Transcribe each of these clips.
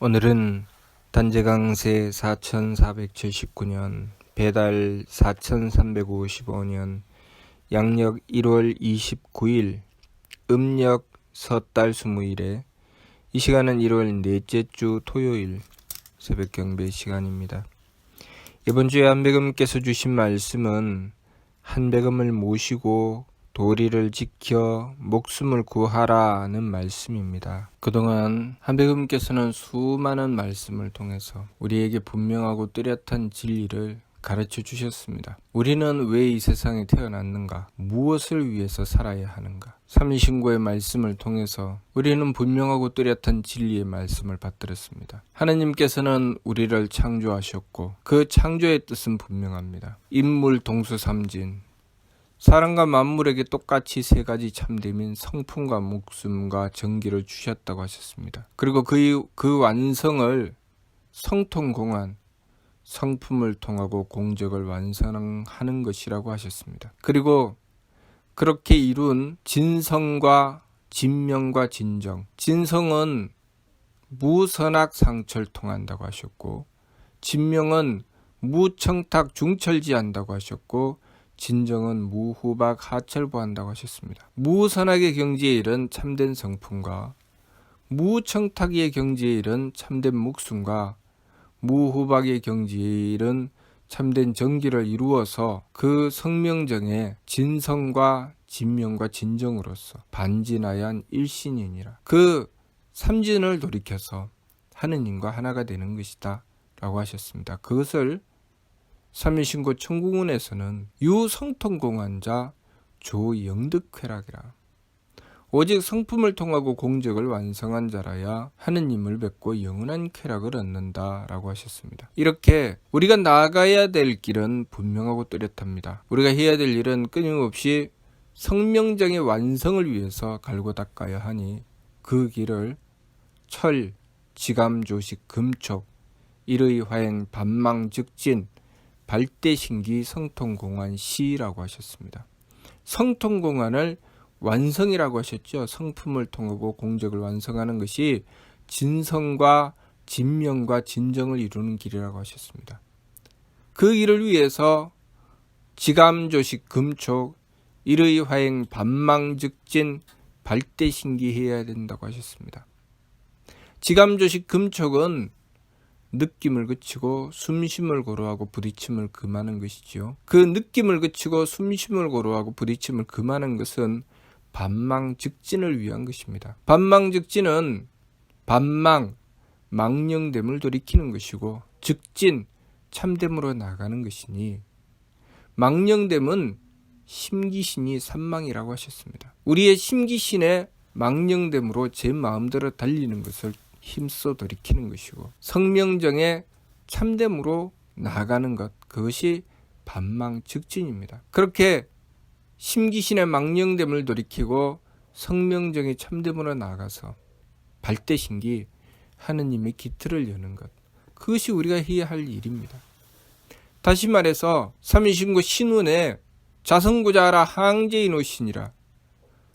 오늘은 단재강세 4479년, 배달 4355년, 양력 1월 29일, 음력 섣달 20일에 이 시간은 1월 넷째 주 토요일 새벽 경배 시간입니다. 이번 주에 한백음께서 주신 말씀은 한백음을 모시고 도리를 지켜 목숨을 구하라는 말씀입니다. 그동안 한백음께서는 수많은 말씀을 통해서 우리에게 분명하고 뚜렷한 진리를 가르쳐 주셨습니다. 우리는 왜 이 세상에 태어났는가? 무엇을 위해서 살아야 하는가? 삼위신고의 말씀을 통해서 우리는 분명하고 뚜렷한 진리의 말씀을 받들었습니다. 하나님께서는 우리를 창조하셨고 그 창조의 뜻은 분명합니다. 인물 동수삼진, 사람과 만물에게 똑같이 세 가지 참됨인 성품과 목숨과 정기를 주셨다고 하셨습니다. 그리고 그 완성을 성통공한 성품을 통하고 공적을 완성하는 것이라고 하셨습니다. 그리고 그렇게 이룬 진성과 진명과 진정, 진성은 무선악 상철 통한다고 하셨고, 진명은 무청탁 중철지한다고 하셨고, 진정은 무후박 하철보한다고 하셨습니다. 무선악의 경지에 이른 참된 성품과 무청탁의 경지에 이른 참된 목숨과 무후박의 경지에 이른 참된 정기를 이루어서 그 성명정에 진성과 진명과 진정으로서 반진하얀 일신이니라. 그 삼진을 돌이켜서 하느님과 하나가 되는 것이다 라고 하셨습니다. 그것을 삼위신고 청구문에서는 유성통공한자 조영득쾌락이라. 오직 성품을 통하고 공적을 완성한 자라야 하느님을 뵙고 영원한 쾌락을 얻는다 라고 하셨습니다. 이렇게 우리가 나아가야 될 길은 분명하고 뚜렷합니다. 우리가 해야 될 일은 끊임없이 성명정의 완성을 위해서 갈고 닦아야 하니 그 길을 철, 지감조식, 금촉, 일의화행, 반망즉진, 발대신기, 성통공한, 시라고 하셨습니다. 성통공한을 완성이라고 하셨죠. 성품을 통하고 공적을 완성하는 것이 진성과 진명과 진정을 이루는 길이라고 하셨습니다. 그 길을 위해서 지감조식, 금촉, 일의화행, 반망즉진, 발대신기 해야 된다고 하셨습니다. 지감조식, 금촉은 느낌을 그치고 숨쉼을 고루하고 부딪힘을 금하는 것이지요. 그 느낌을 그치고 숨쉼을 고루하고 부딪힘을 금하는 것은 반망즉진을 위한 것입니다. 반망즉진은 반망, 망령됨을 돌이키는 것이고, 즉진, 참됨으로 나가는 것이니, 망령됨은 심기신이 산망이라고 하셨습니다. 우리의 심기신의 망령됨으로 제 마음대로 달리는 것을 힘써 돌이키는 것이고, 성명정에 참됨으로 나아가는 것, 그것이 반망즉진입니다. 그렇게 심기신의 망령됨을 돌이키고 성명정의 참됨으로 나아가서 발대신기, 하느님의 기틀을 여는 것, 그것이 우리가 해야 할 일입니다. 다시 말해서 삼위신고 신운에 자성구자하라 항제인오시니라.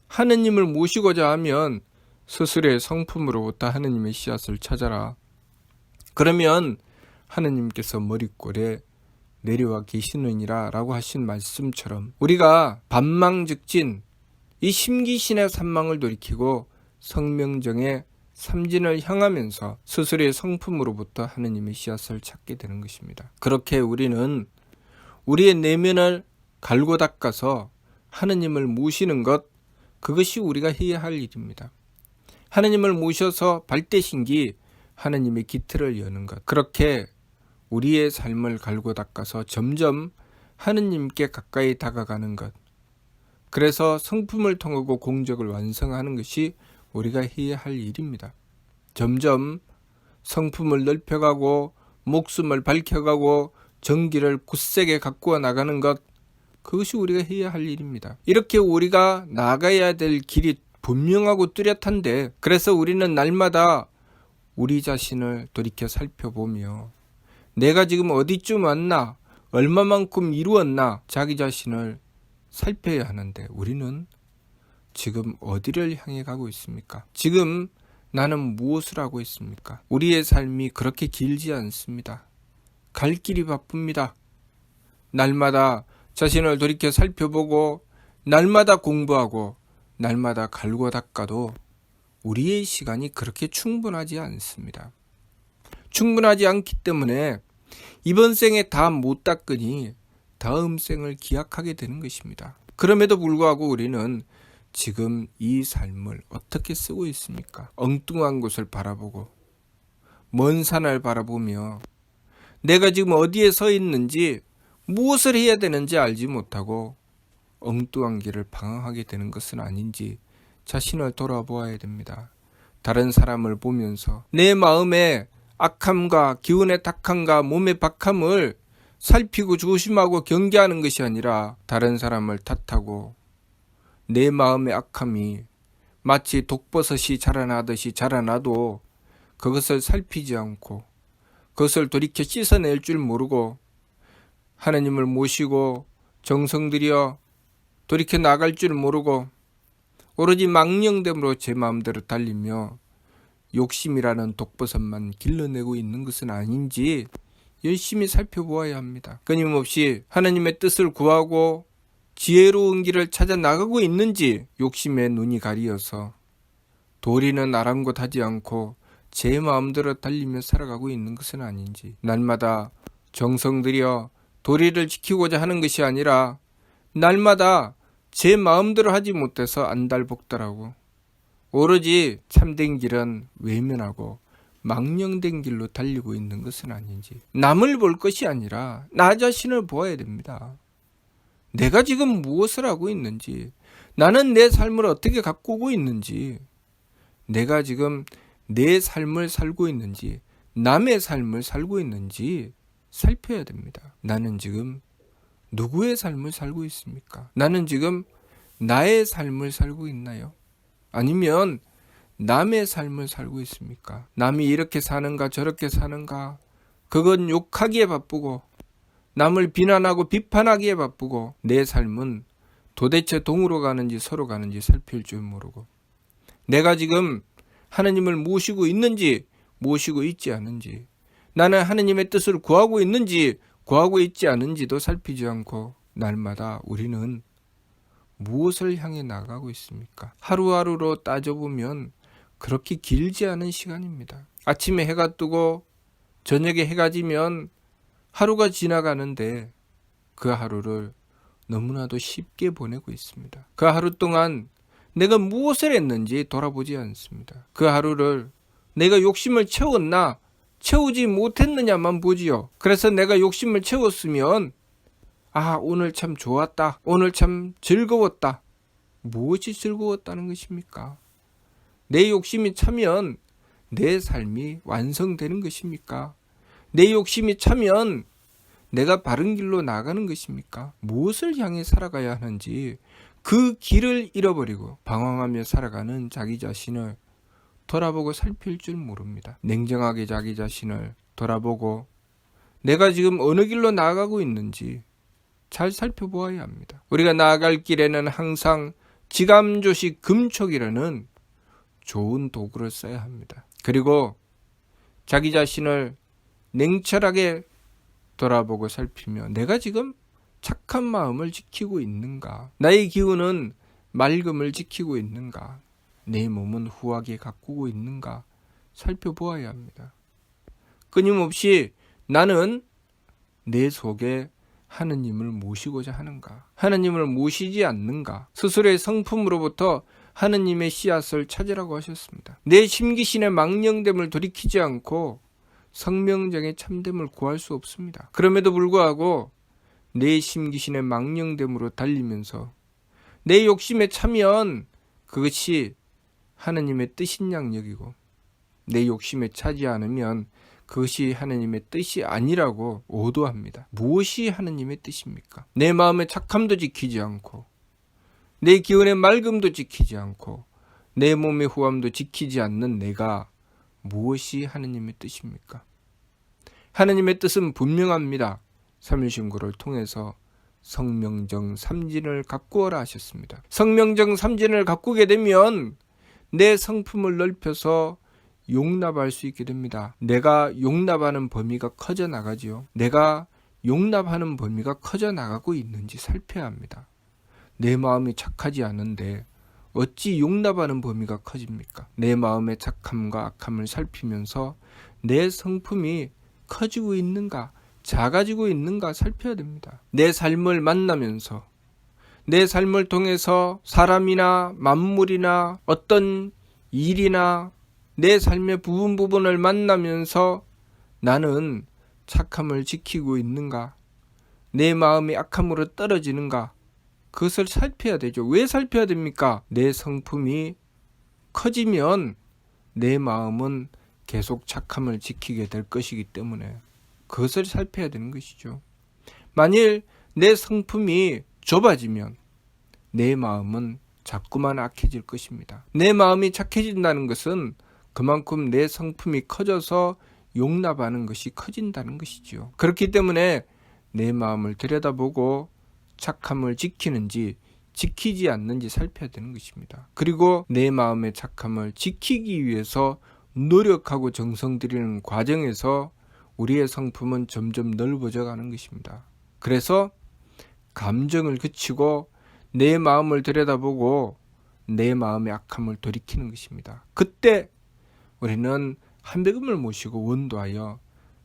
하느님을 모시고자 하면 스스로의 성품으로부터 하느님의 씨앗을 찾아라. 그러면 하느님께서 머릿골에 내려와 계시느니라 라고 하신 말씀처럼 우리가 반망즉진, 이 심기신의 산망을 돌이키고 성명정의 삼진을 향하면서 스스로의 성품으로부터 하느님의 씨앗을 찾게 되는 것입니다. 그렇게 우리는 우리의 내면을 갈고 닦아서 하느님을 모시는 것, 그것이 우리가 해야 할 일입니다. 하느님을 모셔서 발대신기, 하느님의 기틀을 여는 것, 그렇게 우리의 삶을 갈고 닦아서 점점 하느님께 가까이 다가가는 것, 그래서 성품을 통하고 공적을 완성하는 것이 우리가 해야 할 일입니다. 점점 성품을 넓혀가고 목숨을 밝혀가고 정기를 굳세게 가꾸어 나가는 것, 그것이 우리가 해야 할 일입니다. 이렇게 우리가 나가야 될 길이 분명하고 뚜렷한데, 그래서 우리는 날마다 우리 자신을 돌이켜 살펴보며 내가 지금 어디쯤 왔나, 얼마만큼 이루었나, 자기 자신을 살펴야 하는데 우리는 지금 어디를 향해 가고 있습니까? 지금 나는 무엇을 하고 있습니까? 우리의 삶이 그렇게 길지 않습니다. 갈 길이 바쁩니다. 날마다 자신을 돌이켜 살펴보고 날마다 공부하고 날마다 갈고 닦아도 우리의 시간이 그렇게 충분하지 않습니다. 충분하지 않기 때문에 이번 생에 다 못 닦으니 다음 생을 기약하게 되는 것입니다. 그럼에도 불구하고 우리는 지금 이 삶을 어떻게 쓰고 있습니까? 엉뚱한 곳을 바라보고 먼 산을 바라보며 내가 지금 어디에 서 있는지 무엇을 해야 되는지 알지 못하고 엉뚱한 길을 방황하게 되는 것은 아닌지 자신을 돌아보아야 됩니다. 다른 사람을 보면서 내 마음에 악함과 기운의 탁함과 몸의 박함을 살피고 조심하고 경계하는 것이 아니라 다른 사람을 탓하고 내 마음의 악함이 마치 독버섯이 자라나듯이 자라나도 그것을 살피지 않고 그것을 돌이켜 씻어낼 줄 모르고 하나님을 모시고 정성 들여 돌이켜 나갈 줄 모르고 오로지 망령됨으로 제 마음대로 달리며 욕심이라는 독버섯만 길러내고 있는 것은 아닌지 열심히 살펴보아야 합니다. 끊임없이 하나님의 뜻을 구하고 지혜로운 길을 찾아 나가고 있는지 욕심에 눈이 가리어서 도리는 아랑곳하지 않고 제 마음대로 달리며 살아가고 있는 것은 아닌지 날마다 정성 들여 도리를 지키고자 하는 것이 아니라 날마다 제 마음대로 하지 못해서 안달복달하고 오로지 참된 길은 외면하고 망령된 길로 달리고 있는 것은 아닌지 남을 볼 것이 아니라 나 자신을 보아야 됩니다. 내가 지금 무엇을 하고 있는지 나는 내 삶을 어떻게 가꾸고 있는지 내가 지금 내 삶을 살고 있는지 남의 삶을 살고 있는지 살펴야 됩니다. 나는 지금 누구의 삶을 살고 있습니까? 나는 지금 나의 삶을 살고 있나요? 아니면 남의 삶을 살고 있습니까? 남이 이렇게 사는가 저렇게 사는가 그건 욕하기에 바쁘고 남을 비난하고 비판하기에 바쁘고 내 삶은 도대체 동으로 가는지 서로 가는지 살필 줄 모르고 내가 지금 하나님을 모시고 있는지 모시고 있지 않은지 나는 하나님의 뜻을 구하고 있는지 구하고 있지 않은지도 살피지 않고 날마다 우리는 무엇을 향해 나가고 있습니까? 하루하루로 따져보면 그렇게 길지 않은 시간입니다. 아침에 해가 뜨고 저녁에 해가 지면 하루가 지나가는데 그 하루를 너무나도 쉽게 보내고 있습니다. 그 하루 동안 내가 무엇을 했는지 돌아보지 않습니다. 그 하루를 내가 욕심을 채웠나 채우지 못했느냐만 보지요. 그래서 내가 욕심을 채웠으면 오늘 참 좋았다. 오늘 참 즐거웠다. 무엇이 즐거웠다는 것입니까? 내 욕심이 차면 내 삶이 완성되는 것입니까? 내 욕심이 차면 내가 바른 길로 나가는 것입니까? 무엇을 향해 살아가야 하는지 그 길을 잃어버리고 방황하며 살아가는 자기 자신을 돌아보고 살필 줄 모릅니다. 냉정하게 자기 자신을 돌아보고 내가 지금 어느 길로 나아가고 있는지 잘 살펴보아야 합니다. 우리가 나아갈 길에는 항상 지감조시 금촉이라는 좋은 도구를 써야 합니다. 그리고 자기 자신을 냉철하게 돌아보고 살피며 내가 지금 착한 마음을 지키고 있는가? 나의 기운은 맑음을 지키고 있는가? 내 몸은 후하게 가꾸고 있는가? 살펴보아야 합니다. 끊임없이 나는 내 속에 하느님을 모시고자 하는가? 하느님을 모시지 않는가? 스스로의 성품으로부터 하느님의 씨앗을 찾으라고 하셨습니다. 내 심기신의 망령됨을 돌이키지 않고 성명정의 참됨을 구할 수 없습니다. 그럼에도 불구하고 내 심기신의 망령됨으로 달리면서 내 욕심에 차면 그것이 하느님의 뜻인 양 여기고 내 욕심에 차지 않으면 그것이 하느님의 뜻이 아니라고 오도합니다. 무엇이 하느님의 뜻입니까? 내 마음의 착함도 지키지 않고 내 기운의 맑음도 지키지 않고 내 몸의 후함도 지키지 않는 내가 무엇이 하느님의 뜻입니까? 하느님의 뜻은 분명합니다. 사무신고를 통해서 성명정 삼진을 가꾸어라 하셨습니다. 성명정 삼진을 가꾸게 되면 내 성품을 넓혀서 용납할 수 있게 됩니다. 내가 용납하는 범위가 커져 나가지요. 내가 용납하는 범위가 커져 나가고 있는지 살펴야 합니다. 내 마음이 착하지 않은데 어찌 용납하는 범위가 커집니까? 내 마음의 착함과 악함을 살피면서 내 성품이 커지고 있는가, 작아지고 있는가 살펴야 됩니다. 내 삶을 만나면서, 내 삶을 통해서 사람이나 만물이나 어떤 일이나 내 삶의 부분을 만나면서 나는 착함을 지키고 있는가, 내 마음이 악함으로 떨어지는가, 그것을 살펴야 되죠. 왜 살펴야 됩니까? 내 성품이 커지면 내 마음은 계속 착함을 지키게 될 것이기 때문에 그것을 살펴야 되는 것이죠. 만일 내 성품이 좁아지면 내 마음은 자꾸만 악해질 것입니다. 내 마음이 착해진다는 것은 그만큼 내 성품이 커져서 용납하는 것이 커진다는 것이죠. 그렇기 때문에 내 마음을 들여다보고 착함을 지키는지 지키지 않는지 살펴야 되는 것입니다. 그리고 내 마음의 착함을 지키기 위해서 노력하고 정성 들이는 과정에서 우리의 성품은 점점 넓어져 가는 것입니다. 그래서 감정을 그치고 내 마음을 들여다보고 내 마음의 악함을 돌이키는 것입니다. 그때 우리는 한백음을 모시고 원도하여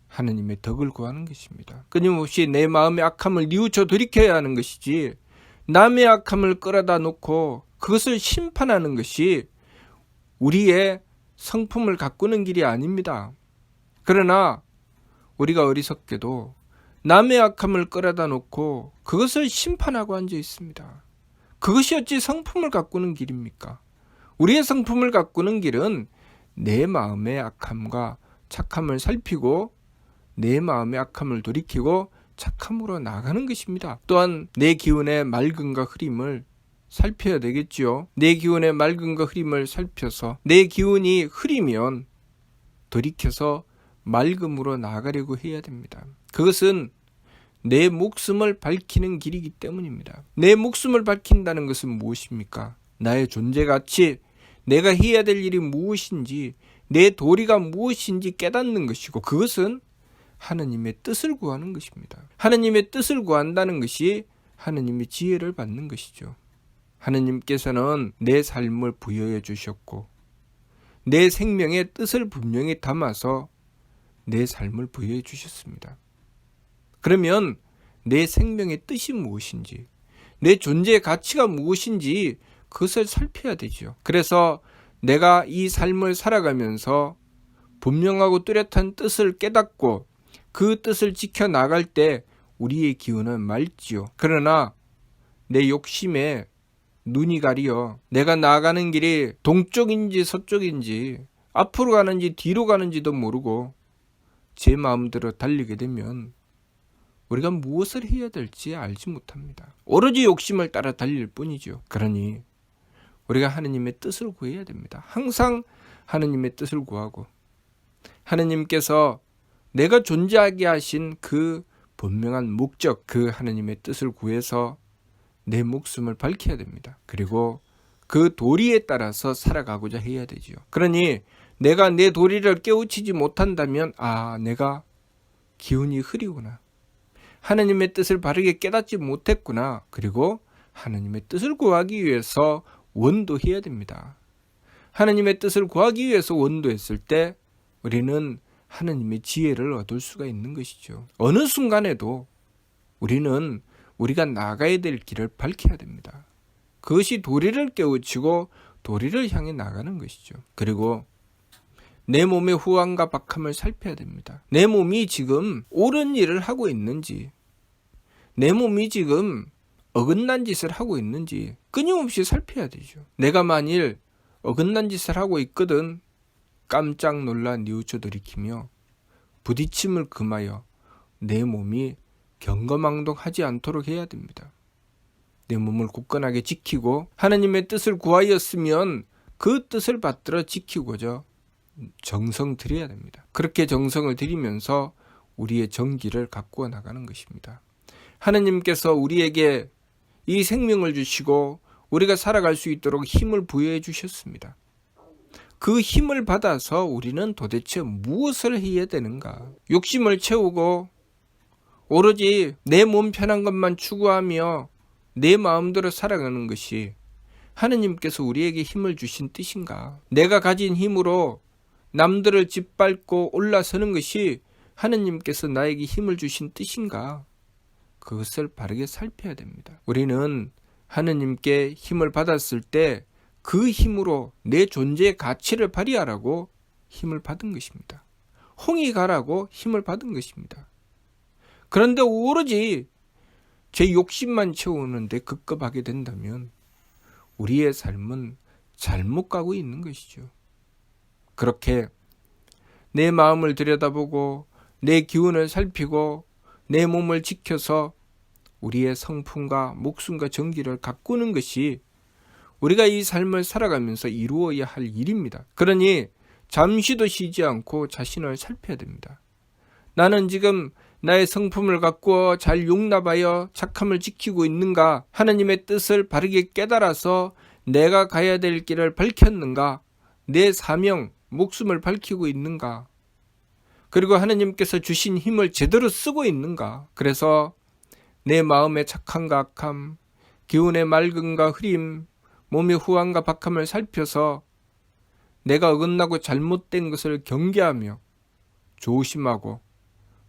하느님의 덕을 구하는 것입니다. 끊임없이 내 마음의 악함을 뉘우쳐 돌이켜야 하는 것이지 남의 악함을 끌어다 놓고 그것을 심판하는 것이 우리의 성품을 가꾸는 길이 아닙니다. 그러나 우리가 어리석게도 남의 악함을 끌어다 놓고 그것을 심판하고 앉아 있습니다. 그것이 어찌 성품을 가꾸는 길입니까? 우리의 성품을 가꾸는 길은 내 마음의 악함과 착함을 살피고 내 마음의 악함을 돌이키고 착함으로 나가는 것입니다. 또한 내 기운의 맑음과 흐림을 살펴야 되겠지요. 내 기운의 맑음과 흐림을 살펴서 내 기운이 흐리면 돌이켜서 맑음으로 나가려고 해야 됩니다. 그것은 내 목숨을 밝히는 길이기 때문입니다. 내 목숨을 밝힌다는 것은 무엇입니까? 나의 존재 가치, 내가 해야 될 일이 무엇인지, 내 도리가 무엇인지 깨닫는 것이고 그것은 하느님의 뜻을 구하는 것입니다. 하느님의 뜻을 구한다는 것이 하느님의 지혜를 받는 것이죠. 하느님께서는 내 삶을 부여해 주셨고 내 생명의 뜻을 분명히 담아서 내 삶을 부여해 주셨습니다. 그러면 내 생명의 뜻이 무엇인지, 내 존재의 가치가 무엇인지 그것을 살펴야 되죠. 그래서 내가 이 삶을 살아가면서 분명하고 뚜렷한 뜻을 깨닫고 그 뜻을 지켜나갈 때 우리의 기운은 맑지요. 그러나 내 욕심에 눈이 가리어 내가 나아가는 길이 동쪽인지 서쪽인지 앞으로 가는지 뒤로 가는지도 모르고 제 마음대로 달리게 되면 우리가 무엇을 해야 될지 알지 못합니다. 오로지 욕심을 따라 달릴 뿐이죠. 그러니 우리가 하느님의 뜻을 구해야 됩니다. 항상 하느님의 뜻을 구하고 하느님께서 내가 존재하게 하신 그 분명한 목적, 그 하느님의 뜻을 구해서 내 목숨을 밝혀야 됩니다. 그리고 그 도리에 따라서 살아가고자 해야 되지요. 그러니 내가 내 도리를 깨우치지 못한다면 내가 기운이 흐리구나. 하느님의 뜻을 바르게 깨닫지 못했구나. 그리고 하느님의 뜻을 구하기 위해서 원도해야 됩니다. 하느님의 뜻을 구하기 위해서 원도했을 때 우리는 하느님의 지혜를 얻을 수가 있는 것이죠. 어느 순간에도 우리는 우리가 나가야 될 길을 밝혀야 됩니다. 그것이 도리를 깨우치고 도리를 향해 나가는 것이죠. 그리고 내 몸의 후함과 박함을 살펴야 됩니다. 내 몸이 지금 옳은 일을 하고 있는지, 내 몸이 지금 어긋난 짓을 하고 있는지 끊임없이 살펴야 되죠. 내가 만일 어긋난 짓을 하고 있거든 깜짝 놀라 뉘우쳐 돌이키며 부딪힘을 금하여 내 몸이 경거망동하지 않도록 해야 됩니다. 내 몸을 굳건하게 지키고 하나님의 뜻을 구하였으면 그 뜻을 받들어 지키고자 정성 들여야 됩니다. 그렇게 정성을 들이면서 우리의 정기를 가꾸어 나가는 것입니다. 하나님께서 우리에게 이 생명을 주시고 우리가 살아갈 수 있도록 힘을 부여해 주셨습니다. 그 힘을 받아서 우리는 도대체 무엇을 해야 되는가? 욕심을 채우고 오로지 내 몸 편한 것만 추구하며 내 마음대로 살아가는 것이 하느님께서 우리에게 힘을 주신 뜻인가? 내가 가진 힘으로 남들을 짓밟고 올라서는 것이 하느님께서 나에게 힘을 주신 뜻인가? 그것을 바르게 살펴야 됩니다. 우리는 하느님께 힘을 받았을 때 그 힘으로 내 존재의 가치를 발휘하라고 힘을 받은 것입니다. 홍이 가라고 힘을 받은 것입니다. 그런데 오로지 제 욕심만 채우는데 급급하게 된다면 우리의 삶은 잘못 가고 있는 것이죠. 그렇게 내 마음을 들여다보고 내 기운을 살피고 내 몸을 지켜서 우리의 성품과 목숨과 정기를 가꾸는 것이 우리가 이 삶을 살아가면서 이루어야 할 일입니다. 그러니 잠시도 쉬지 않고 자신을 살펴야 됩니다. 나는 지금 나의 성품을 가꾸어 잘 용납하여 착함을 지키고 있는가? 하나님의 뜻을 바르게 깨달아서 내가 가야 될 길을 밝혔는가? 내 사명, 목숨을 밝히고 있는가? 그리고 하나님께서 주신 힘을 제대로 쓰고 있는가? 그래서 내 마음의 착함과 악함, 기운의 맑음과 흐림, 몸의 후함과 박함을 살펴서 내가 어긋나고 잘못된 것을 경계하며 조심하고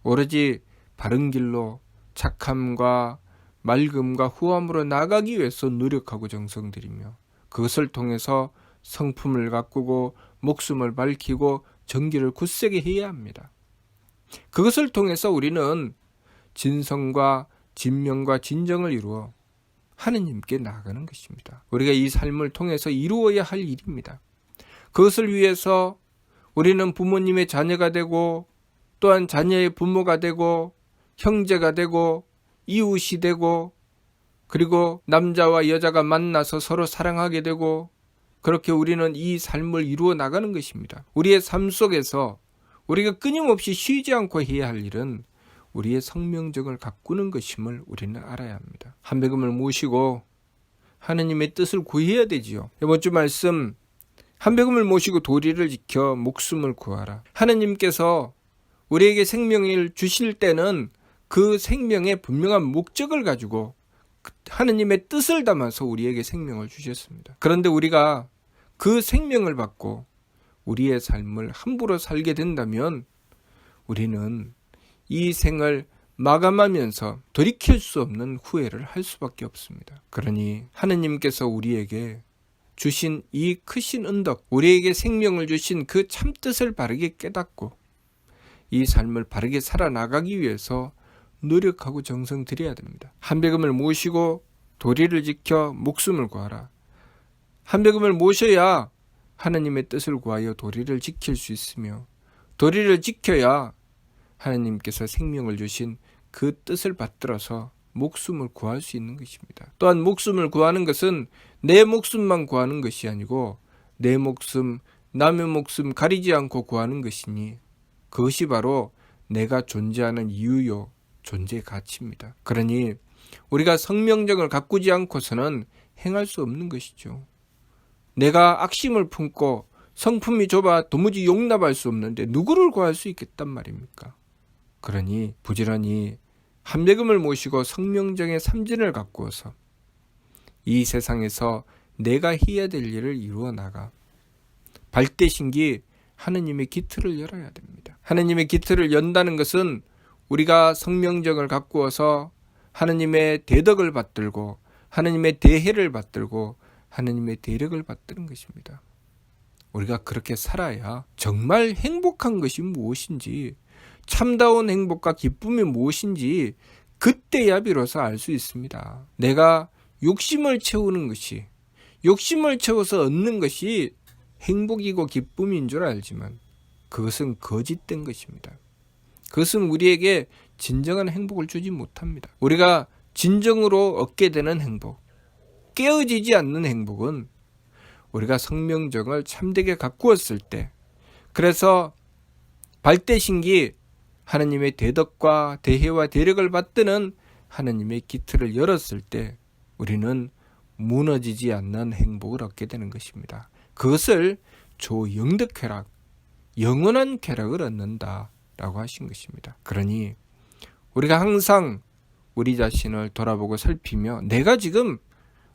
오로지 바른 길로 착함과 맑음과 후함으로 나가기 위해서 노력하고 정성 들이며 그것을 통해서 성품을 가꾸고 목숨을 밝히고 정기를 굳세게 해야 합니다. 그것을 통해서 우리는 진성과 진명과 진정을 이루어 하느님께 나아가는 것입니다. 우리가 이 삶을 통해서 이루어야 할 일입니다. 그것을 위해서 우리는 부모님의 자녀가 되고 또한 자녀의 부모가 되고 형제가 되고 이웃이 되고 그리고 남자와 여자가 만나서 서로 사랑하게 되고 그렇게 우리는 이 삶을 이루어 나가는 것입니다. 우리의 삶 속에서 우리가 끊임없이 쉬지 않고 해야 할 일은 우리의 성명적을 가꾸는 것임을 우리는 알아야 합니다. 한배금을 모시고 하느님의 뜻을 구해야 되지요. 이번 주 말씀 한배금을 모시고 도리를 지켜 목숨을 구하라. 하느님께서 우리에게 생명을 주실 때는 그 생명의 분명한 목적을 가지고 하느님의 뜻을 담아서 우리에게 생명을 주셨습니다. 그런데 우리가 그 생명을 받고 우리의 삶을 함부로 살게 된다면 우리는 이 생을 마감하면서 돌이킬 수 없는 후회를 할 수밖에 없습니다. 그러니 하느님께서 우리에게 주신 이 크신 은덕, 우리에게 생명을 주신 그 참뜻을 바르게 깨닫고 이 삶을 바르게 살아나가기 위해서 노력하고 정성 들여야 됩니다. 한배금을 모시고 도리를 지켜 목숨을 구하라. 한배금을 모셔야 하느님의 뜻을 구하여 도리를 지킬 수 있으며 도리를 지켜야 하나님께서 생명을 주신 그 뜻을 받들어서 목숨을 구할 수 있는 것입니다. 또한 목숨을 구하는 것은 내 목숨만 구하는 것이 아니고 내 목숨, 남의 목숨 가리지 않고 구하는 것이니 그것이 바로 내가 존재하는 이유요 존재의 가치입니다. 그러니 우리가 성명정을 가꾸지 않고서는 행할 수 없는 것이죠. 내가 악심을 품고 성품이 좁아 도무지 용납할 수 없는데 누구를 구할 수 있겠단 말입니까? 그러니 부지런히 한배금을 모시고 성명정의 삼진을 가꾸어서 이 세상에서 내가 해야 될 일을 이루어 나가 발대신기 하느님의 기틀을 열어야 됩니다. 하느님의 기틀을 연다는 것은 우리가 성명정을 가꾸어서 하느님의 대덕을 받들고 하느님의 대혜를 받들고 하느님의 대력을 받드는 것입니다. 우리가 그렇게 살아야 정말 행복한 것이 무엇인지 참다운 행복과 기쁨이 무엇인지 그때야 비로소 알 수 있습니다. 내가 욕심을 채우는 것이 욕심을 채워서 얻는 것이 행복이고 기쁨인 줄 알지만 그것은 거짓된 것입니다. 그것은 우리에게 진정한 행복을 주지 못합니다. 우리가 진정으로 얻게 되는 행복, 깨어지지 않는 행복은 우리가 성명정을 참되게 가꾸었을 때 그래서 발대신기 하느님의 대덕과 대혜와 대력을 받드는 하느님의 기틀을 열었을 때 우리는 무너지지 않는 행복을 얻게 되는 것입니다. 그것을 조영득 쾌락, 영원한 쾌락을 얻는다라고 하신 것입니다. 그러니 우리가 항상 우리 자신을 돌아보고 살피며 내가 지금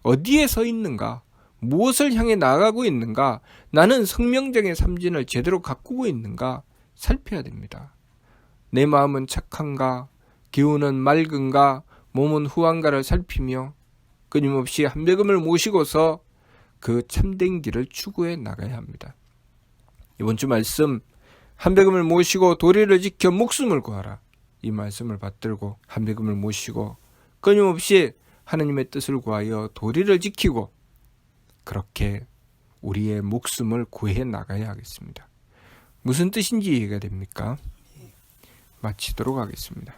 어디에 서 있는가, 무엇을 향해 나아가고 있는가, 나는 성명적인 삼진을 제대로 가꾸고 있는가 살펴야 됩니다. 내 마음은 착한가, 기운은 맑은가, 몸은 후한가를 살피며 끊임없이 한백음을 모시고서 그 참된 길을 추구해 나가야 합니다. 이번 주 말씀, 한백음을 모시고 도리를 지켜 목숨을 구하라, 이 말씀을 받들고 한백음을 모시고 끊임없이 하나님의 뜻을 구하여 도리를 지키고 그렇게 우리의 목숨을 구해 나가야 하겠습니다. 무슨 뜻인지 이해가 됩니까? 마치도록 하겠습니다.